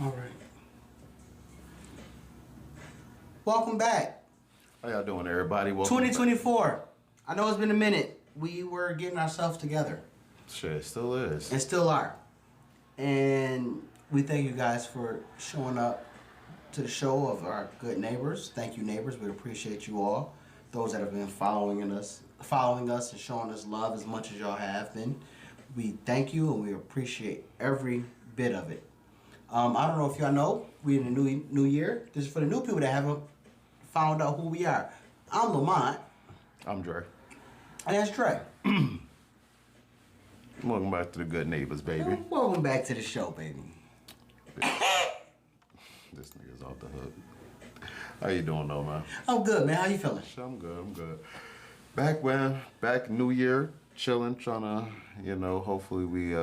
All right. Welcome back. How y'all doing, everybody? Welcome 2024. I know it's been a minute. We were getting ourselves together. Shit, it still is. And still are. And we thank you guys for showing up to the show of our good neighbors. Thank you, neighbors. We appreciate you all. Those that have been following us and showing us love as much as y'all have been. We thank you and we appreciate every bit of it. I don't know if y'all know, we're in a new year. This is for the new people that haven't found out who we are. I'm Lamont. I'm Dre. And that's Trey. Welcome back to the Good Neighbors, baby. Welcome back to the show, baby. This nigga's off the hook. How you doing, though, man? I'm good, man. How you feeling? I'm good. Back New Year, chilling, trying to, hopefully we,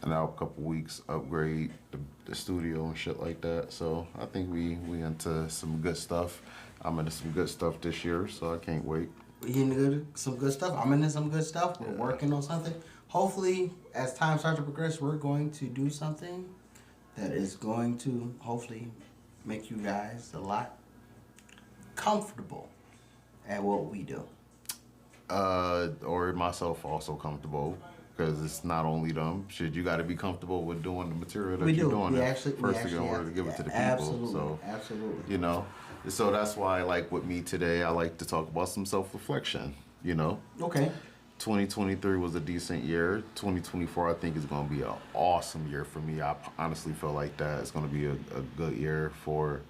in a couple weeks, upgrade the studio and shit like that. So I think we into some good stuff. I'm into some good stuff this year, so I can't wait. You into some good stuff? I'm into some good stuff. We're working on something. Hopefully, as time starts to progress, we're going to do something that is going to hopefully make you guys a lot comfortable at what we do. Or myself also comfortable, because it's not only them. Shit, you got to be comfortable with doing the material that you're doing. First, you're going to give it to the people. Absolutely. So that's why, like with me today, I like to talk about some self-reflection. Okay. 2023 was a decent year. 2024, I think, is going to be an awesome year for me. I honestly feel like that. It's going to be a good year for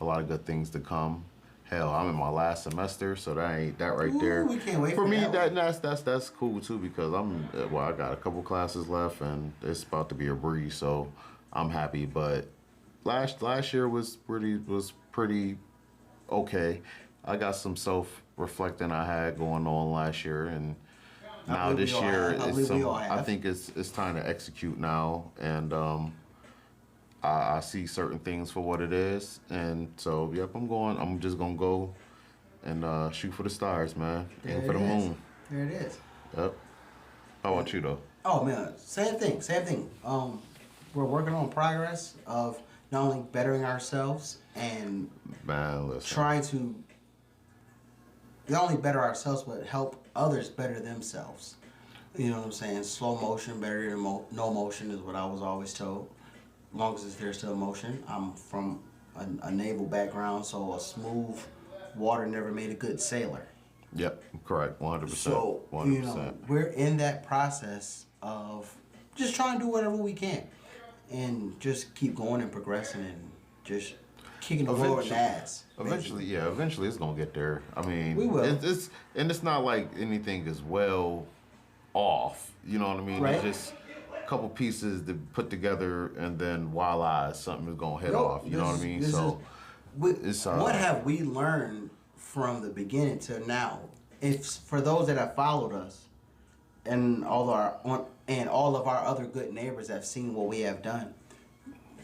a lot of good things to come. Hell, I'm in my last semester, so that right there. We can't wait for me. that That's cool too, because I got a couple classes left, and it's about to be a breeze. So I'm happy. But last year was pretty okay. I got some self-reflecting I had going on last year, and now this year I think it's time to execute now, and I see certain things for what it is, and so I'm just gonna go and shoot for the stars, man. Aim for the moon. There it is. Yep. How about you though? Oh man, same thing. We're working on progress of not only bettering ourselves and trying to not only better ourselves but help others better themselves. You know what I'm saying? Slow motion better than no motion is what I was always told. As long as there's still motion. I'm from a naval background, so a smooth water never made a good sailor. Yep, correct, 100%. So 100%. We're in that process of just trying to do whatever we can, and just keep going and progressing and just kicking the world ass. Eventually it's gonna get there. I mean, we will. It's not like anything is well off. You know what I mean? Right. It's just couple pieces to put together, and then voila, something is gonna head off. You know what I mean? What have we learned from the beginning to now? If for those that have followed us, and all of our other good neighbors have seen what we have done,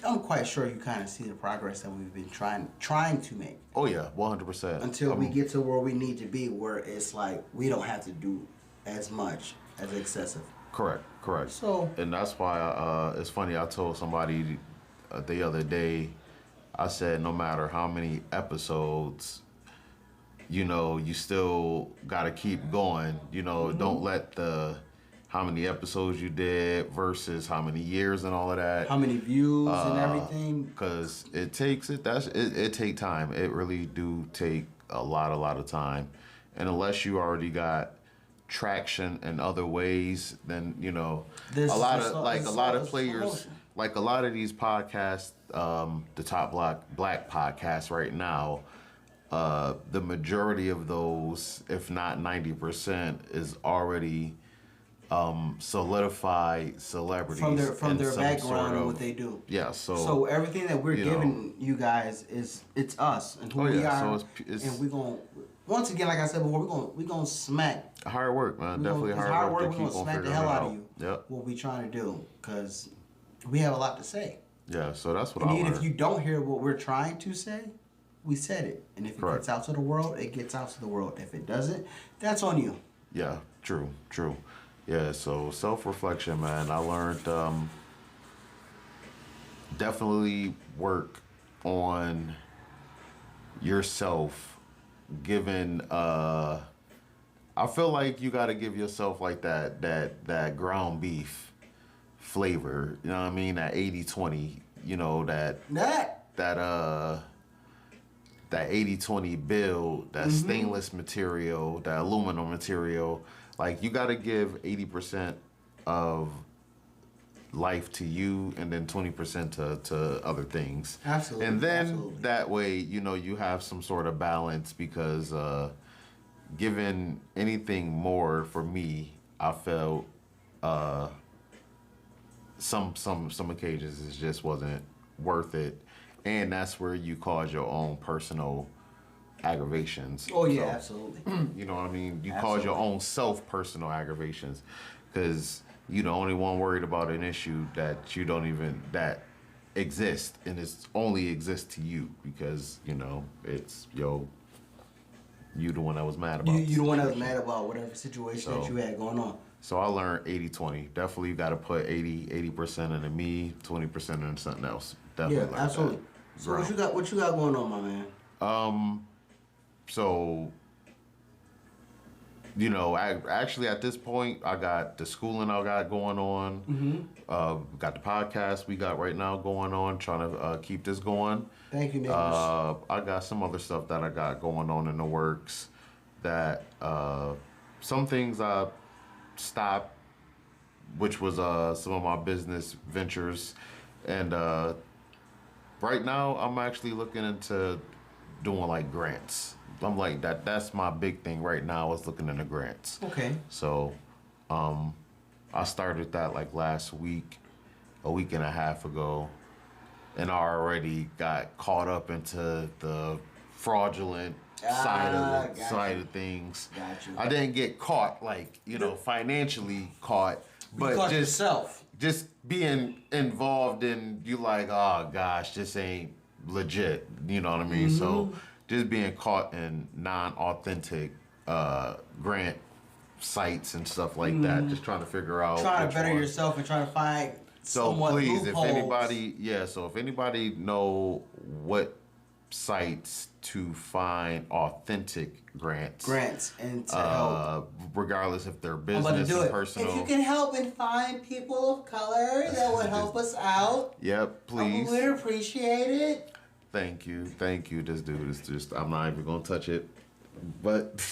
I'm quite sure you kind of see the progress that we've been trying to make. Oh yeah, 100%. Until we get to where we need to be, where it's like we don't have to do as much as excessive. Correct. So, and that's why it's funny. I told somebody the other day. I said, no matter how many episodes, you still gotta keep going. Don't let how many episodes you did versus how many years and all of that. How many views and everything. Because it take time. It really do take a lot of time, and unless you already got traction in other ways, then a lot of players, like a lot of these podcasts, the top black podcasts right now, the majority of those, if not 90%, is already solidified celebrities from their background and what they do. Yeah, so everything that we're giving you guys it's us and who we are, and we're gonna, once again, like I said before, we're gonna smack hard work, man. Definitely hard work. We're gonna smack the hell out of you. Yep. What we trying to do, because we have a lot to say. Yeah, so that's what I learned. If you don't hear what we're trying to say, we said it, and if it gets out to the world, it gets out to the world. If it doesn't, that's on you. Yeah, true. Yeah, so self-reflection, man. I learned definitely work on yourself. Given, I feel like you got to give yourself like that ground beef flavor. You know what I mean? That 80-20. You know that 80-20 build, that stainless material, that aluminum material. Like you got to give 80% of life to you and then 20% to other things. Absolutely. And then absolutely. that way, you have some sort of balance because given anything more for me, I felt some occasions it just wasn't worth it. And that's where you cause your own personal aggravations. Oh yeah, So, absolutely. you know what I mean? You Absolutely. cause your own personal aggravations because you're the only one worried about an issue that you don't even that exists and it's only exists to you because it's you the one that was mad about You the one that was situation. mad about whatever situation that So- you had going on. So I learned 80-20. Definitely you got to put 80% into me, 20% into something else. Definitely Yeah, learned absolutely. that. So what Ground. you got going on, my man? So, actually at this point, I got the schooling I got going on. Got the podcast we got right now going on, trying to keep this going. Thank you, neighbors. I got some other stuff that I got going on in the works that some things I stopped, which was some of my business ventures. And right now, I'm actually looking into doing like grants. I'm like that's my big thing right now is looking into grants. Okay. So I started that like last week, a week and a half ago, and I already got caught up into the fraudulent Got side you. of things. Got you. I didn't get caught like financially caught, but caught just yourself. just being involved in you like, oh gosh, this ain't legit. You know what I mean? So just being caught in non-authentic grant sites and stuff like that, just trying to figure out Trying to which better one. yourself and trying to find So somewhat please, loopholes. if anybody know what sites to find authentic grants, and to help. regardless if they're I'm about to business do and it. personal. If you can help and find people of color that would help us out, Yep, I please. would appreciate it. Thank you. This dude is just, I'm not even gonna touch it. But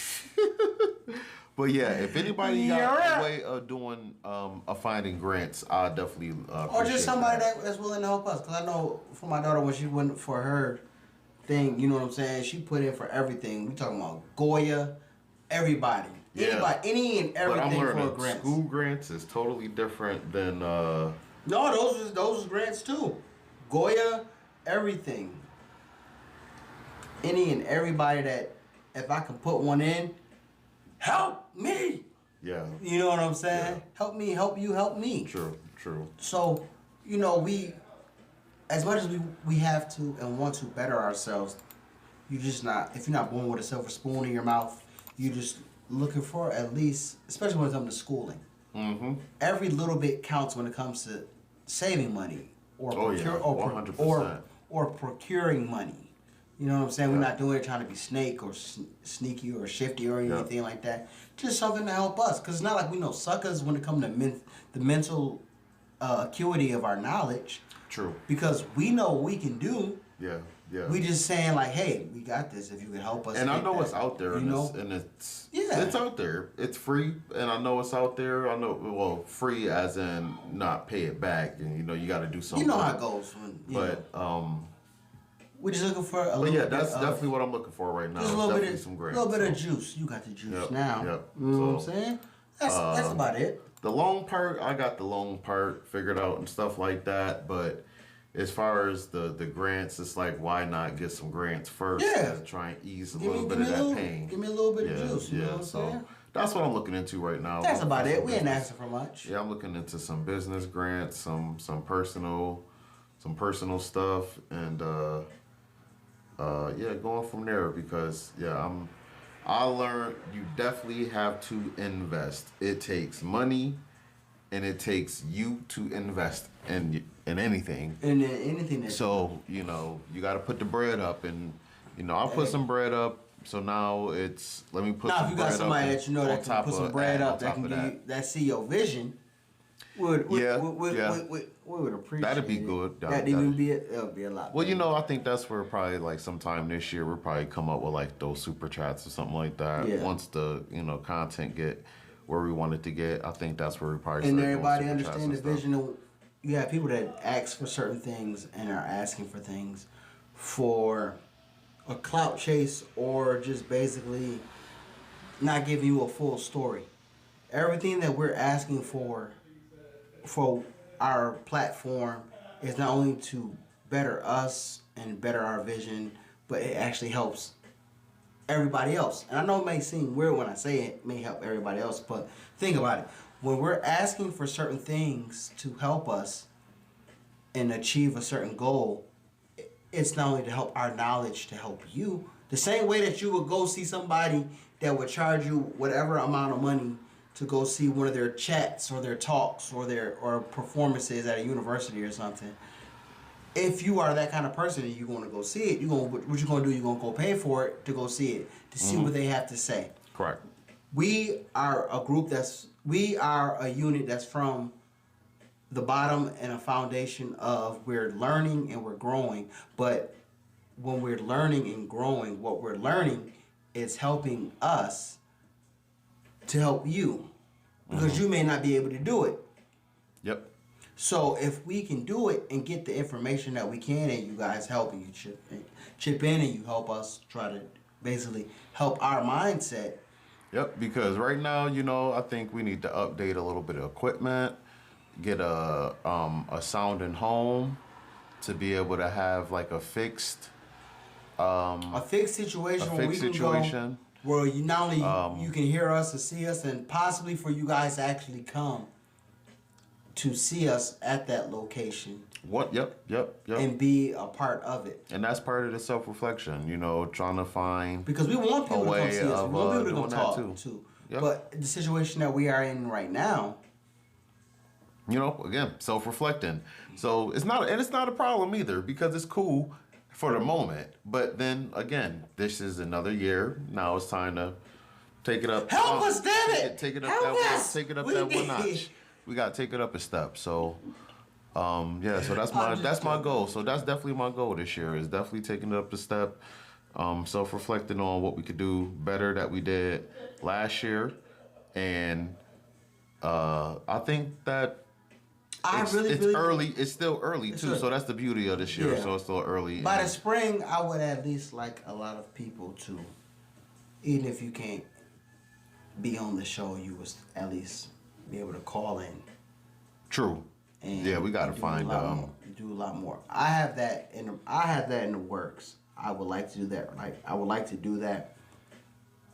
but yeah, if anybody got a way of doing of finding grants, I definitely Or appreciate just somebody that. that's willing to help us. Because I know for my daughter, when she went for her thing, you know what I'm saying? She put in for everything. We talking about Goya, everybody. Yeah. Anybody, any and But I'm everything for learning grants. school grants is totally different than No, those was grants too. Goya, everything. Any and everybody that, if I can put one in, help me. yeah. You know what I'm saying? Yeah. Help me, help you, help me. True. So, we, as much as we have to and want to better ourselves, if you're not born with a silver spoon in your mouth, you're just looking for at least, especially when it comes to schooling. Mm-hmm. Every little bit counts when it comes to saving money or Oh, yeah, 100%. or procuring money. You know what I'm saying? We're not doing it trying to be snake or sneaky or shifty or anything like that. Just something to help us, because it's not like we know suckers when it comes to the mental acuity of our knowledge. True. Because we know what we can do. Yeah. We just saying like, hey, we got this. If you can help us. And I get know that, it's out there, you know? and it's Yeah. it's out there. It's free, and I know it's out there. I know, well, free as in not pay it back, and you got to do something. You know how it goes. But we're just looking for a little but yeah, bit that's of, definitely what I'm looking for right now. just a little Definitely bit, some grants. little bit of juice. You got the juice Yep, now. yep. You know what I'm So, saying? That's about it. The loan part, I got the loan part figured out and stuff like that. But as far as the grants, it's like, why not get some grants first Yeah. to try and ease a Give little me, bit give of me a that little, pain. give me a little bit of juice. You know what I'm so saying? that's what I'm looking into right now. That's about it. We ain't Business. asking for much. Yeah, I'm looking into some business grants, some personal stuff, and going from there because I learned you definitely have to invest. It takes money and it takes you to invest in anything. And anything that. So you got to put the bread up, and I put some bread up. So now it's let me put. Now, some if you got somebody bread that that can put some bread up, that can give you that see your vision. We would appreciate. That'd be good. It'll be a lot. Well, I think that's where probably like sometime this year we'll probably come up with like those super chats or something like that. Yeah. Once the content get where we want it to get, I think that's where we probably. And everybody understand the vision. You have people that ask for certain things and are asking for things for a clout chase or just basically not giving you a full story. Everything that we're asking for our platform is not only to better us and better our vision, but it actually helps everybody else. And I know it may seem weird when I say it may help everybody else, but think about it. When we're asking for certain things to help us and achieve a certain goal, it's not only to help our knowledge to help you. The same way that you would go see somebody that would charge you whatever amount of money to go see one of their chats or their talks or performances at a university or something. If you are that kind of person and you want to go see it, what you gonna do? You're gonna go pay for it to go see it, to see what they have to say. Correct. We are a unit that's from the bottom and a foundation of we're learning and we're growing. But when we're learning and growing, what we're learning is helping us to help you, because you may not be able to do it. Yep. So if we can do it and get the information that we can, and you guys help and you chip in and you help us try to basically help our mindset. Yep, because right now, I think we need to update a little bit of equipment, get a sounding home to be able to have like a fixed situation where we can go, where you not only you can hear us and see us, and possibly for you guys to actually come to see us at that location. Yep. And be a part of it. And that's part of the self-reflection, trying to find because we want people to come see us. We want people to come talk too. Yep. But the situation that we are in right now, again, self-reflecting. So it's not a problem either, because it's cool for the moment. But then again, this is another year. Now it's time to take it up. Help us, damn it! Take it up Help that us! Take it up that one notch. We gotta take it up a step. So so that's my goal. So that's definitely my goal this year, is definitely taking it up a step. Self-reflecting on what we could do better that we did last year. And I think that it's early. It's still early too. So that's the beauty of this year. Yeah. So it's still early. By the spring, I would at least like a lot of people to, even if you can't be on the show, you would at least be able to call in. True. And we gotta find do a lot more. I have that in the works. I would like to do that. I would like to do that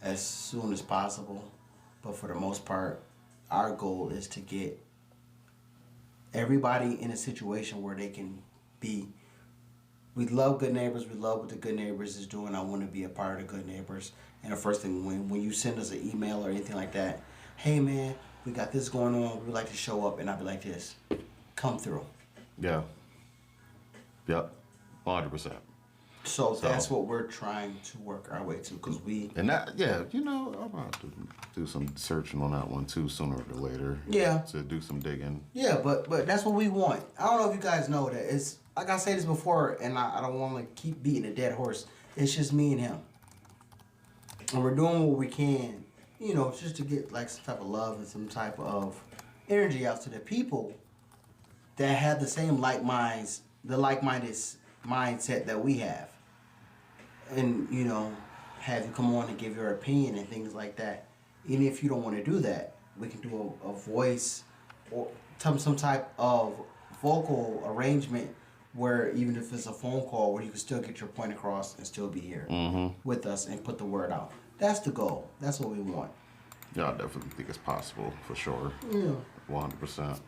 as soon as possible. But for the most part, our goal is to get everybody in a situation where they can be. We love Good Neighbors. We love what the Good Neighbors is doing. I want to be a part of the Good Neighbors. And the first thing, when you send us an email or anything like that, hey man, we got this going on. We'd like to show up, and I'll be like this. Come through. Yeah. Yep. 100%. So that's what we're trying to work our way to, because we. And that, I'm gonna do some searching on that one too, sooner or later. Yeah. To do some digging. Yeah, but that's what we want. I don't know if you guys know that. It's like I said this before, and I don't want to keep beating a dead horse. It's just me and him, and we're doing what we can, just to get like some type of love and some type of energy out to the people that have the same like-minded mindset that we have. And, have you come on and give your opinion and things like that. Even if you don't want to do that, we can do a voice or some type of vocal arrangement where even if it's a phone call, where you can still get your point across and still be here with us and put the word out. That's the goal. That's what we want. Yeah, I definitely think it's possible, for sure. Yeah. 100%.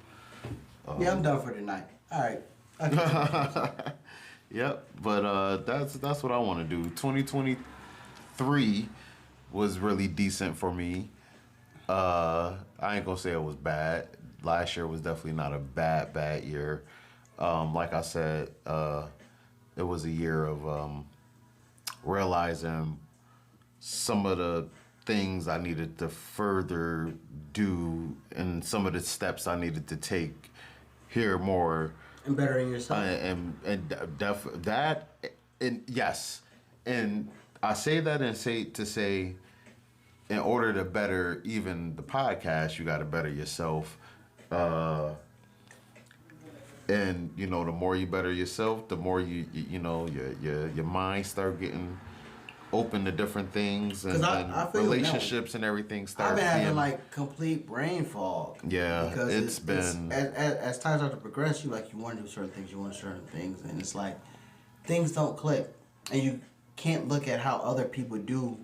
I'm done for tonight. All right. Okay. Yep, but that's what I want to do. 2023 was really decent for me. I ain't gonna say it was bad. last year was definitely not a bad year. Like I said, it was a year of realizing some of the things I needed to further do and some of the steps I needed to take here more And bettering yourself. and yes, and I say that and say in order to better even the podcast, you got to better yourself. And the more you better yourself, the more your mind start getting open to different things and relationships and everything start. I've been having like complete brain fog. Yeah, because it's been as time starts to progress, you want to do certain things, and it's like things don't click, and you can't look at how other people do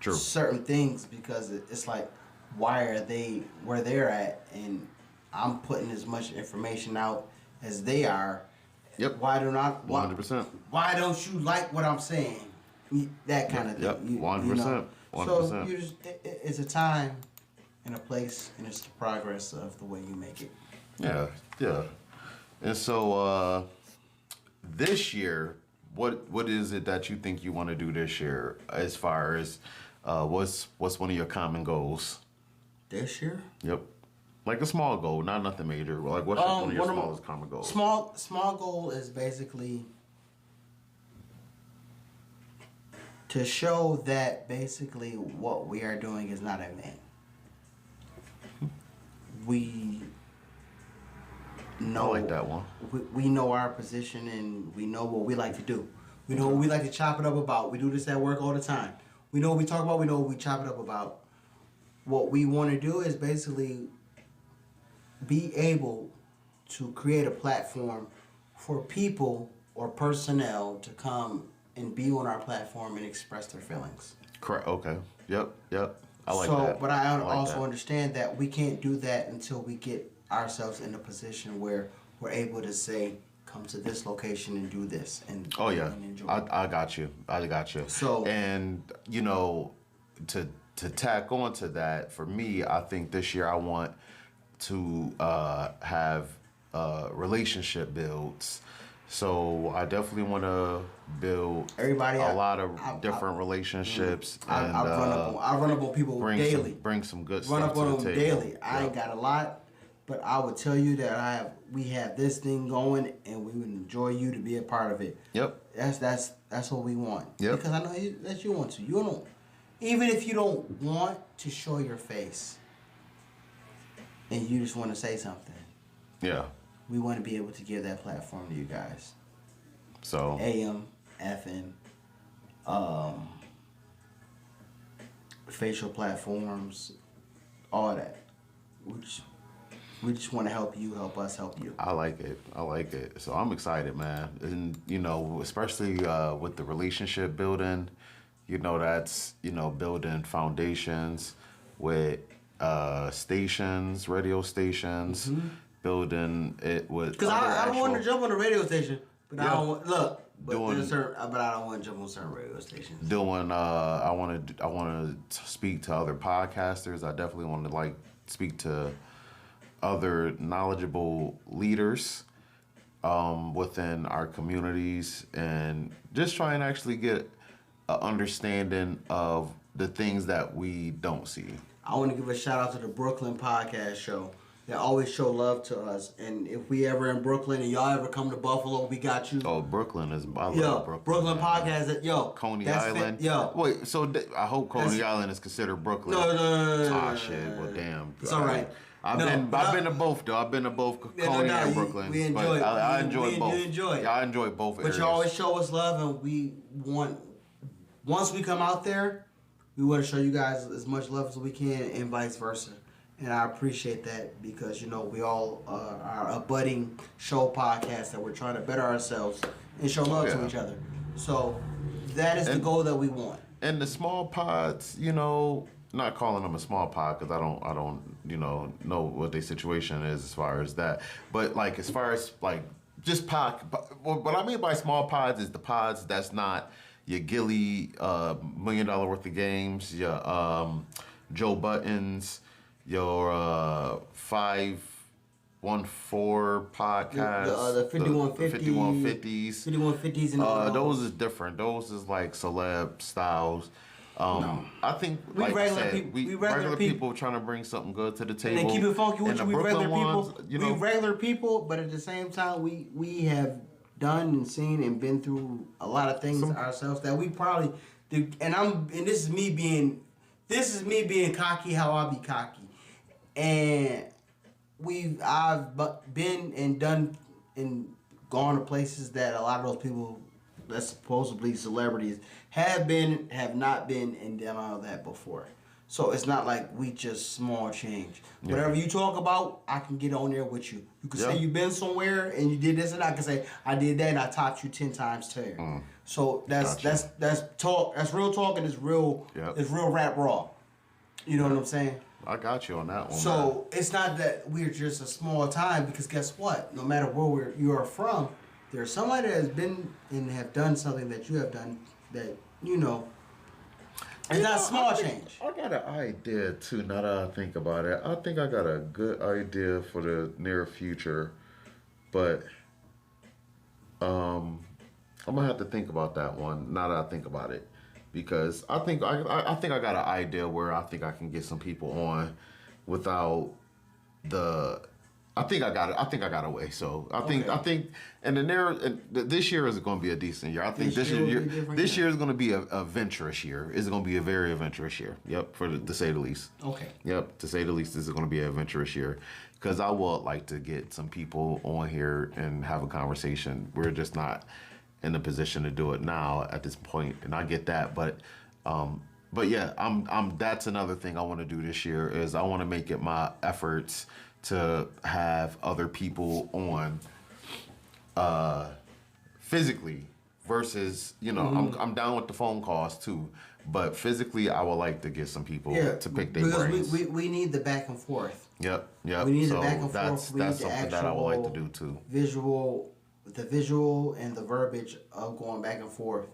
certain things because it's like, why are they where they're at, and I'm putting as much information out as they are. Yep. Why do not? 100%. Why don't you like what I'm saying? That kind of thing. Yep. 100%. 100%. So it's a time and a place, and it's the progress of the way you make it. Yeah. And so this year, what is it that you think you want to do this year? As far as what's one of your common goals? This year? Yep. Like a small goal, not nothing major. Like what's one of your smallest common goals? Small goal is basically to show that basically what we are doing is not in vain. We know. I like that one. We know our position and we know what we like to do. We know what we like to chop it up about. We do this at work all the time. We know what we talk about. We know what we chop it up about. What we want to do is basically be able to create a platform for people or personnel to come and be on our platform and express their feelings. Correct. Okay. Yep. I like that. that. But I also understand that we can't do that until we get ourselves in a position where we're able to say, come to this location and do this. And enjoy. I got you. So, and to tack on to that, for me, I think this year I want to have relationship builds. So I definitely want to build a lot of different relationships. I run up on people daily. Bring some good run stuff up on to them the table. daily. I ain't got a lot, but I would tell you that we have this thing going, and we would enjoy you to be a part of it. Yep. That's what we want. Yep. Because I know that you want to. You don't, even if you don't want to show your face, and you just want to say something. Yeah. We want to be able to give that platform to you guys. So AM, FM, facial platforms, all that. We just want to help you, help us, help you. I like it. So I'm excited, man. And especially with the relationship building, that's building foundations with stations, radio stations. Mm-hmm. Building it with because I don't want to jump on the radio station, but yeah. I don't want I don't want to jump on certain radio stations. I want to speak to other podcasters. I definitely want to speak to other knowledgeable leaders within our communities and just try and actually get an understanding of the things that we don't see. I want to give a shout out to the Brooklyn Podcast Show. They always show love to us, and if we ever in Brooklyn and y'all ever come to Buffalo, we got you. Oh, Brooklyn is I love Brooklyn. Brooklyn Podcast, Coney Island. Wait, so I hope Coney Island is considered Brooklyn. No. Ah, shit. Well, damn. It's all right. I've been to both though. I've been to both Coney and Brooklyn. We enjoy. I enjoy both. You enjoy. Yeah, I enjoy both. But you always show us love, and we want. Once we come out there, we want to show you guys as much love as we can, and vice versa. And I appreciate that because, we all are a budding show podcast that we're trying to better ourselves and show love to each other. So that is the goal that we want. And the small pods, not calling them a small pod because I don't know what their situation is as far as that. But as far as just pod, what I mean by small pods is the pods that's not your Gilly $1 million worth of games, your Joe Buttons, your 5 1-4 podcast. The 5150. The 5150s. 5150s and all those is different. Those is like celeb styles. No. I think, we like regular I said, people. we regular people trying to bring something good to the table. And keep it funky with you. We regular ones, people. you know, we regular people, but at the same time, we have done and seen and been through a lot of things ourselves that we probably do. And this is me being cocky how I be cocky, and I've been and done and gone to places that a lot of those people that's supposedly celebrities have not been, and done all that before. So it's not like we just small change. Yeah. Whatever you talk about, I can get on there with you. You can say you've been somewhere and you did this, and I can say I did that and I topped you 10 times there. So that's talk. That's real talk, and it's real. It's real rap raw. You know what I'm saying? I got you on that one. So it's not that we're just a small time, because guess what? No matter where you are from, there's somebody that has been and have done something that you have done that it's not small change. I got an idea too. Now that I think about it, I think I got a good idea for the near future, but I'm gonna have to think about that one. Now that I think about it, because I think I got an idea where I think I can get some people on without the. I think I got away. So I think, and this year is going to be a decent year. I think this year is going to be a adventurous year. It's going to be a very adventurous year. Yep, to say the least. Okay. Yep, to say the least, this is going to be an adventurous year, because I would like to get some people on here and have a conversation. We're just not in a position to do it now at this point, and I get that, but yeah, I'm. That's another thing I want to do this year, is I want to make it my efforts to have other people on physically versus, I'm down with the phone calls too, but physically I would like to get some people to pick their brains. Because we need the back and forth. Yep. We need the back and forth. That's something that I would like to do too. The visual and the verbiage of going back and forth.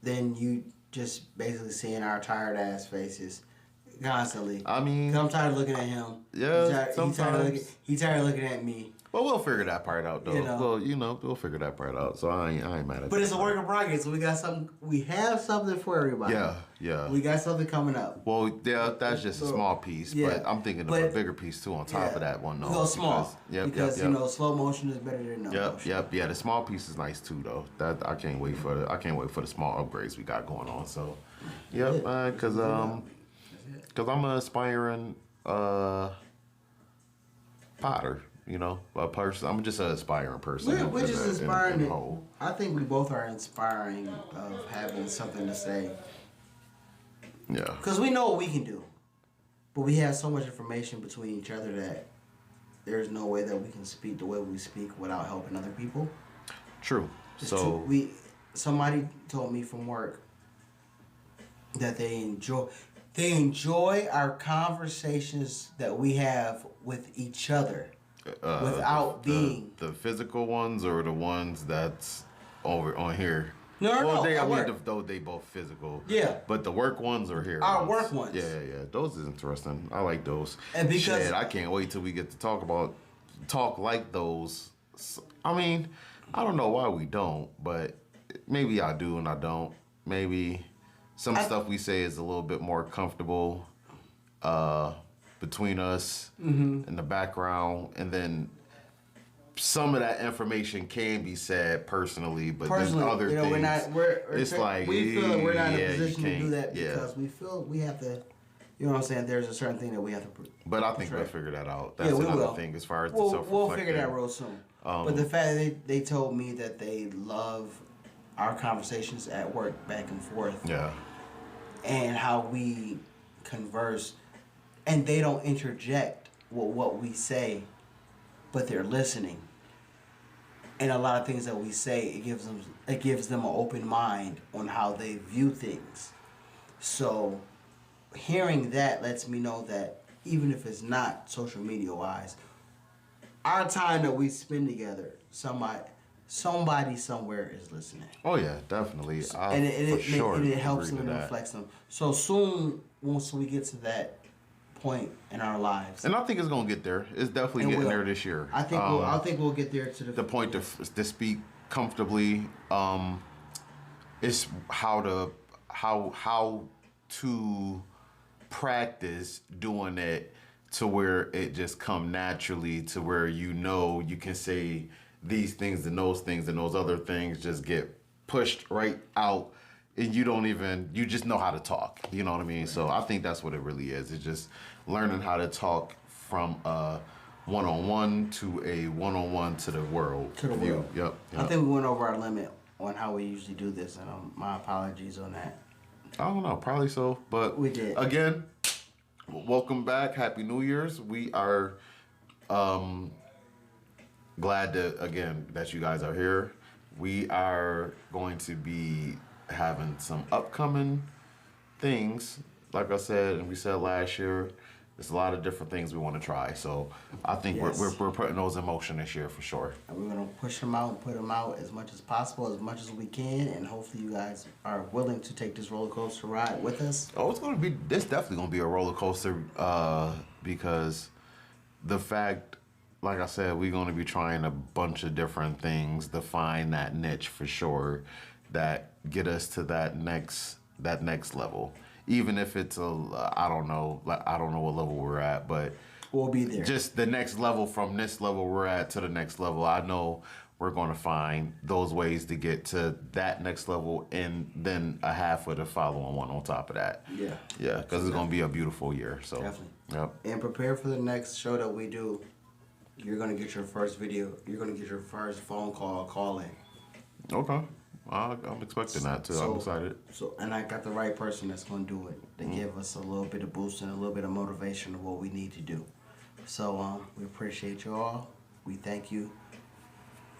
Then you just basically seeing our tired ass faces constantly. I mean, 'cause I'm tired of looking at him. Yeah, He's tired of looking at me. Well, we'll figure that part out, though. Well, we'll figure that part out. So I ain't mad at that. But it's a work in progress. So we got something. We have something for everybody. Yeah. We got something coming up. Well, that's just a small piece. Yeah. But I'm thinking of a bigger piece too on top of that one. No, go small. Because slow motion is better than no motion. Yeah. The small piece is nice too, though. That I can't wait for the small upgrades we got going on. So, because I'm an aspiring potter. A person. I'm just an aspiring person. We're just inspiring. I think we both are inspiring of having something to say. Yeah. Because we know what we can do, but we have so much information between each other that there's no way that we can speak the way we speak without helping other people. True. Somebody told me from work that they enjoy our conversations that we have with each other. Without being the physical ones, or the ones that's over on here. No. They both physical. Yeah. But the work ones are here. Our work ones. Yeah. Those is interesting. I like those. And because I can't wait till we get to talk like those. I mean, I don't know why we don't, but maybe I do and I don't. Maybe some stuff we say is a little bit more comfortable. Between us in the background, and then some of that information can be said personally, but then other things, we feel that we're not in a position to do that because we feel we have to. You know what I'm saying? There's a certain thing that we have to. But I think we'll figure that out. That's another thing as far as the self-reflecting. We'll figure that real soon. But the fact that they told me that they love our conversations at work, back and forth, and how we converse. And they don't interject with what we say, but they're listening. And a lot of things that we say, it gives them an open mind on how they view things. So hearing that lets me know that even if it's not social media wise, our time that we spend together, somebody somewhere is listening. Oh yeah, definitely. And it helps them and reflects them. So soon, once we get to that point in our lives. And I think it's gonna get there. It's definitely getting there this year. I think we'll get there to the point to speak comfortably. It's how to practice doing it to where it just come naturally, to where you can say these things and those other things just get pushed right out, and you just know how to talk. You know what I mean? Right. So I think that's what it really is. It's just learning how to talk from a one-on-one to a one-on-one to the world. To the world. Yep. I think we went over our limit on how we usually do this, and my apologies on that. I don't know, probably so, but we did. Again, welcome back. Happy New Year's. We are glad that you guys are here. We are going to be having some upcoming things. Like I said, and we said last year, there's a lot of different things we want to try. So I think we're putting those in motion this year for sure. And we're going to push them out and put them out as much as possible, as much as we can. And hopefully you guys are willing to take this roller coaster ride with us. Oh, this definitely going to be a roller coaster because the fact, like I said, we're going to be trying a bunch of different things to find that niche for sure that get us to that next level. Even if it's I don't know what level we're at, but we'll be there. Just the next level from this level we're at to the next level. I know we're going to find those ways to get to that next level, and then a half of the following one on top of that. Yeah. Yeah, because it's going to be a beautiful year. So definitely. Yep. And prepare for the next show that we do. You're going to get your first video. You're going to get your first phone call in. Okay. I'm expecting that too. I'm excited. And I got the right person that's going to do it to give us a little bit of boost and a little bit of motivation of what we need to do. So we appreciate you all. We thank you.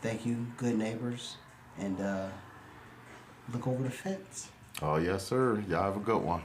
Thank you, good neighbors. And look over the fence. Oh, yes, sir. Y'all have a good one.